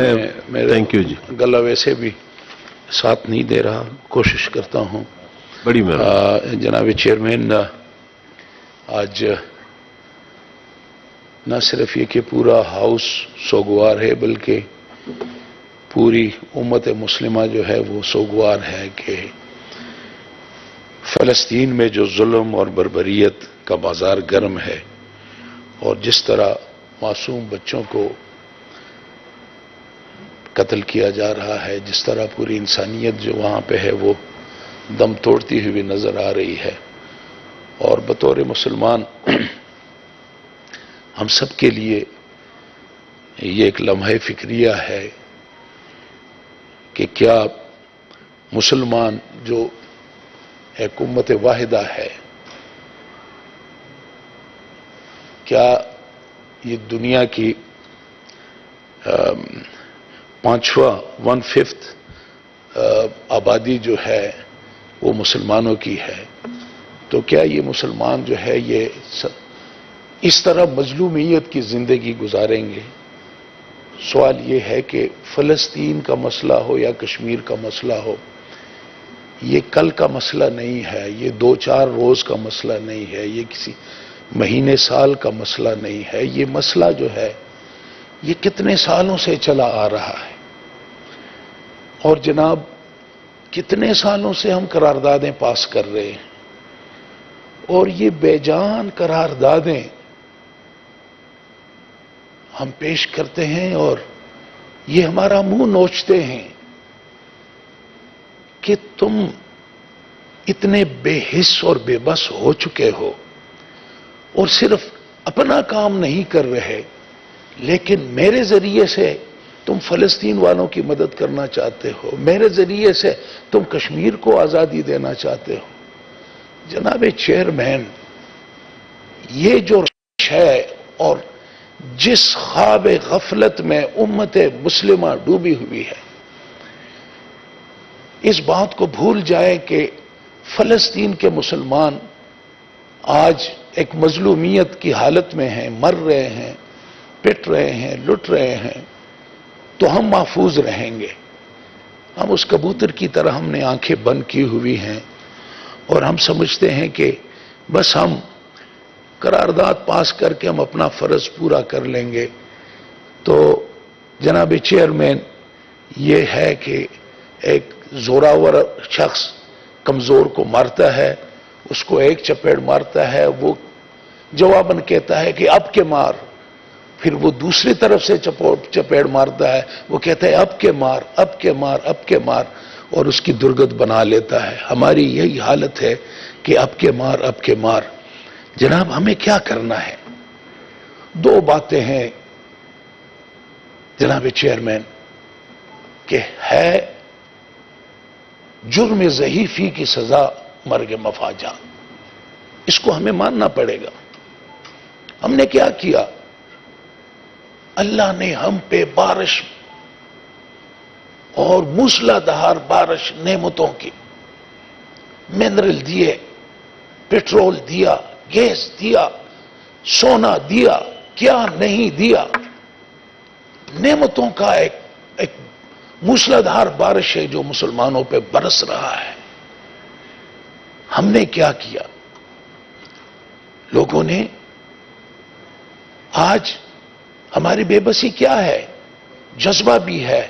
Thank you جی. گلا ویسے بھی ساتھ نہیں دے رہا، کوشش کرتا ہوں. بڑی مہربانی. جناب چیئرمین، آج نہ صرف یہ کہ پورا ہاؤس سوگوار ہے بلکہ پوری امت مسلمہ جو ہے وہ سوگوار ہے کہ فلسطین میں جو ظلم اور بربریت کا بازار گرم ہے اور جس طرح معصوم بچوں کو قتل کیا جا رہا ہے، جس طرح پوری انسانیت جو وہاں پہ ہے وہ دم توڑتی ہوئی نظر آ رہی ہے، اور بطور مسلمان ہم سب کے لیے یہ ایک لمحہ فکریہ ہے کہ کیا مسلمان جو ایک امت واحدہ ہے، کیا یہ دنیا کی 1/5 آبادی جو ہے وہ مسلمانوں کی ہے، تو کیا یہ مسلمان جو ہے یہ اس طرح مظلومیت کی زندگی گزاریں گے؟ سوال یہ ہے کہ فلسطین کا مسئلہ ہو یا کشمیر کا مسئلہ ہو، یہ کل کا مسئلہ نہیں ہے، یہ 2-4 روز کا مسئلہ نہیں ہے، یہ کسی مہینے سال کا مسئلہ نہیں ہے، یہ مسئلہ جو ہے یہ کتنے سالوں سے چلا آ رہا ہے، اور جناب کتنے سالوں سے ہم قراردادیں پاس کر رہے ہیں، اور یہ بے جان قراردادیں ہم پیش کرتے ہیں اور یہ ہمارا منہ نوچتے ہیں کہ تم اتنے بے حس اور بے بس ہو چکے ہو، اور صرف اپنا کام نہیں کر رہے لیکن میرے ذریعے سے تم فلسطین والوں کی مدد کرنا چاہتے ہو، میرے ذریعے سے تم کشمیر کو آزادی دینا چاہتے ہو. جناب چیئرمین، یہ جو روش ہے اور جس خواب غفلت میں امت مسلمہ ڈوبی ہوئی ہے، اس بات کو بھول جائے کہ فلسطین کے مسلمان آج ایک مظلومیت کی حالت میں ہیں، مر رہے ہیں، پٹ رہے ہیں، لٹ رہے ہیں، تو ہم محفوظ رہیں گے. ہم اس کبوتر کی طرح ہم نے آنکھیں بند کی ہوئی ہیں اور ہم سمجھتے ہیں کہ بس ہم قرارداد پاس کر کے ہم اپنا فرض پورا کر لیں گے. تو جناب چیئرمین، یہ ہے کہ ایک زوراور شخص کمزور کو مارتا ہے، اس کو ایک چپیڑ مارتا ہے، وہ جواباً کہتا ہے کہ اب کے مار، پھر وہ دوسری طرف سے چپیڑ مارتا ہے، وہ کہتا ہے اب کے مار، اب کے مار، اب کے مار، اور اس کی درگت بنا لیتا ہے. ہماری یہی حالت ہے کہ اب کے مار، اب کے مار. جناب ہمیں کیا کرنا ہے؟ 2 باتیں ہیں جناب چیئرمین، کہ ہے جرم ضعیفی کی سزا مرگ مفاجہ، اس کو ہمیں ماننا پڑے گا. ہم نے کیا کیا؟ اللہ نے ہم پہ بارش اور موسلادھار بارش نعمتوں کی، منرل دیے، پیٹرول دیا، گیس دیا، سونا دیا، کیا نہیں دیا. نعمتوں کا ایک موسلادھار بارش ہے جو مسلمانوں پہ برس رہا ہے. ہم نے کیا کیا؟ لوگوں نے آج ہماری بے بسی کیا ہے؟ جذبہ بھی ہے،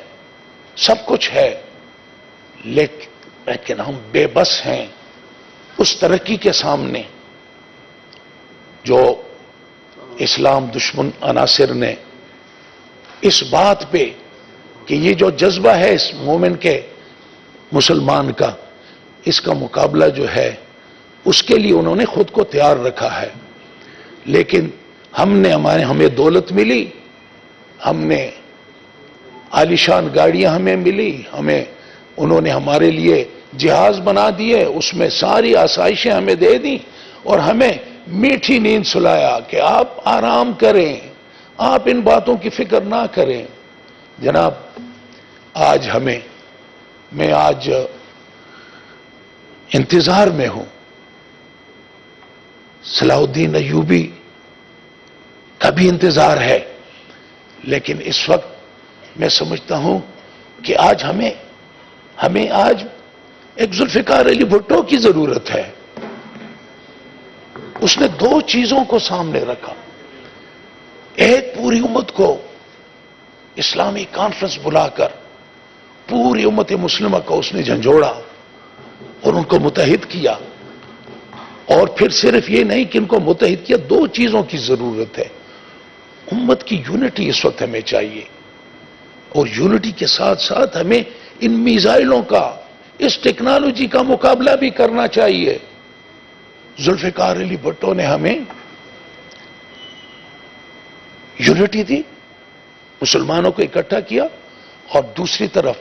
سب کچھ ہے، لیکن ہم بے بس ہیں اس ترقی کے سامنے جو اسلام دشمن عناصر نے اس بات پہ کہ یہ جو جذبہ ہے اس مومن کے، مسلمان کا، اس کا مقابلہ جو ہے اس کے لیے انہوں نے خود کو تیار رکھا ہے. لیکن ہمیں دولت ملی، ہم نے عالیشان گاڑیاں ہمیں ملی، انہوں نے ہمارے لیے جہاز بنا دیے، اس میں ساری آسائشیں ہمیں دے دیں اور ہمیں میٹھی نیند سلایا کہ آپ آرام کریں، آپ ان باتوں کی فکر نہ کریں. جناب آج میں آج انتظار میں ہوں. صلاح الدین ایوبی کا بھی انتظار ہے، لیکن اس وقت میں سمجھتا ہوں کہ آج ہمیں آج ایک ذوالفقار علی بھٹو کی ضرورت ہے. اس نے دو چیزوں کو سامنے رکھا. ایک، پوری امت کو اسلامی کانفرنس بلا کر پوری امت مسلمہ کو اس نے جھنجھوڑا اور ان کو متحد کیا. اور پھر صرف یہ نہیں کہ ان کو متحد کیا، دو چیزوں کی ضرورت ہے. امت کی یونٹی اس وقت ہمیں چاہیے، اور یونٹی کے ساتھ ساتھ ہمیں ان میزائلوں کا، اس ٹیکنالوجی کا مقابلہ بھی کرنا چاہیے. ذوالفقار علی بھٹو نے ہمیں یونٹی دی، مسلمانوں کو اکٹھا کیا، اور دوسری طرف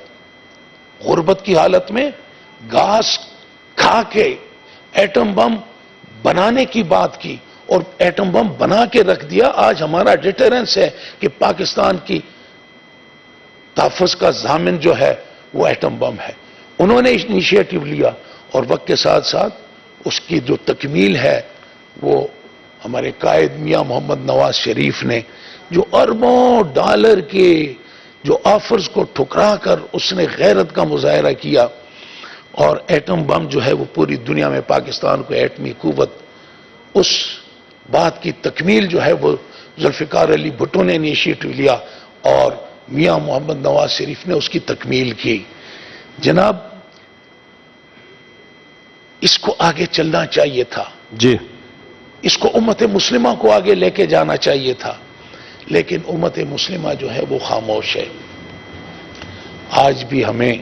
غربت کی حالت میں گھاس کھا کے ایٹم بم بنانے کی بات کی، اور ایٹم بم بنا کے رکھ دیا. آج ہمارا ڈیٹرنس ہے کہ پاکستان کی تحفظ کا ضامن جو ہے وہ ایٹم بم ہے. انہوں نے انیشیٹو لیا، اور وقت کے ساتھ ساتھ اس کی جو تکمیل ہے وہ ہمارے قائد میاں محمد نواز شریف نے، جو اربوں ڈالر کے جو آفرز کو ٹھکرا کر اس نے غیرت کا مظاہرہ کیا، اور ایٹم بم جو ہے وہ پوری دنیا میں پاکستان کو ایٹمی قوت، اس بات کی تکمیل جو ہے وہ ذوالفقار علی بھٹو نے انیشیٹو لیا، اور میاں محمد نواز شریف نے اس کی تکمیل کی. جناب، اس کو آگے چلنا چاہیے تھا. جی. اس کو امت مسلمہ کو آگے لے کے جانا چاہیے تھا، لیکن امت مسلمہ جو ہے وہ خاموش ہے. آج بھی ہمیں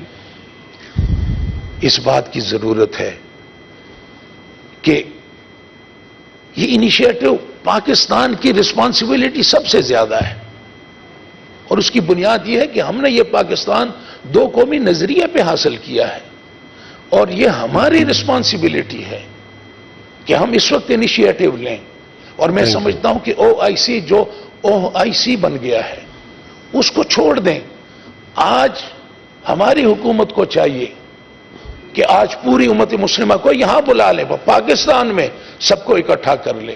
اس بات کی ضرورت ہے کہ یہ انیشیٹو پاکستان کی رسپانسبلٹی سب سے زیادہ ہے، اور اس کی بنیاد یہ ہے کہ ہم نے یہ پاکستان دو قومی نظریے پہ حاصل کیا ہے، اور یہ ہماری رسپانسبلٹی ہے کہ ہم اس وقت انیشیٹو لیں. اور میں سمجھتا ہوں کہ OIC جو OIC بن گیا ہے اس کو چھوڑ دیں. آج ہماری حکومت کو چاہیے کہ آج پوری امت مسلمہ کو یہاں بلا لیں، پاکستان میں سب کو اکٹھا کر لیں،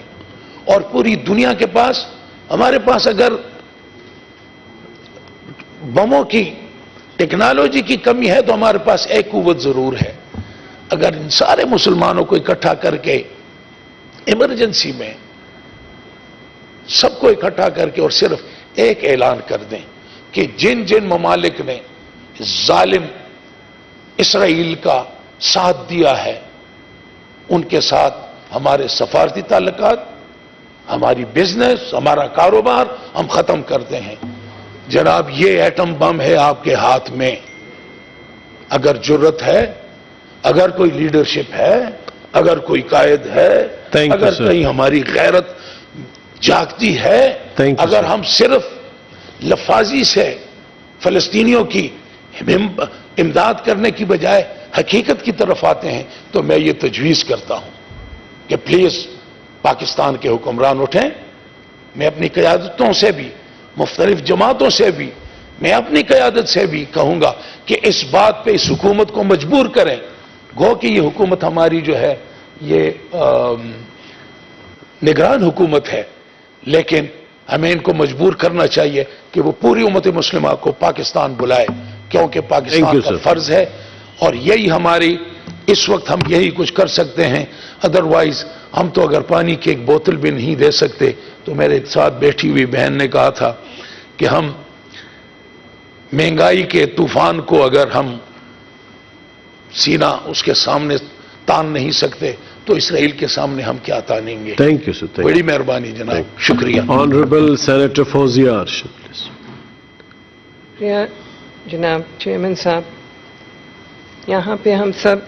اور پوری دنیا کے پاس، ہمارے پاس اگر بموں کی ٹیکنالوجی کی کمی ہے تو ہمارے پاس ایک قوت ضرور ہے. اگر ان سارے مسلمانوں کو اکٹھا کر کے ایمرجنسی میں سب کو اکٹھا کر کے اور صرف ایک اعلان کر دیں کہ جن جن ممالک نے ظالم اسرائیل کا ساتھ دیا ہے ان کے ساتھ ہمارے سفارتی تعلقات، ہماری بزنس، ہمارا کاروبار ہم ختم کرتے ہیں. جناب، یہ ایٹم بم ہے آپ کے ہاتھ میں. اگر جرت ہے، اگر کوئی لیڈرشپ ہے، اگر کوئی قائد ہے، اگر کہیں ہماری غیرت جاگتی ہے، اگر ہم صرف لفاظی سے فلسطینیوں کی امداد کرنے کی بجائے حقیقت کی طرف آتے ہیں، تو میں یہ تجویز کرتا ہوں کہ پلیز پاکستان کے حکمران اٹھیں. میں اپنی قیادتوں سے بھی، مختلف جماعتوں سے بھی، میں اپنی قیادت سے بھی کہوں گا کہ اس بات پہ اس حکومت کو مجبور کریں. گو کہ یہ حکومت ہماری جو ہے یہ نگران حکومت ہے، لیکن ہمیں ان کو مجبور کرنا چاہیے کہ وہ پوری امت مسلمہ کو پاکستان بلائے، کیونکہ پاکستان کا فرض ہے، اور یہی ہماری اس وقت ہم یہی کچھ کر سکتے ہیں. ادروائز ہم تو اگر پانی کی ایک بوتل بھی نہیں دے سکتے. تو میرے ساتھ بیٹھی ہوئی بہن نے کہا تھا کہ ہم مہنگائی کے طوفان کو اگر ہم سینہ اس کے سامنے تان نہیں سکتے تو اسرائیل کے سامنے ہم کیا تانیں گے. Thank you sir. بڑی مہربانی جناب، شکریہ. Honourable senator Fauzia Arshad please. جناب چیئرمین صاحب، یہاں پہ ہم سب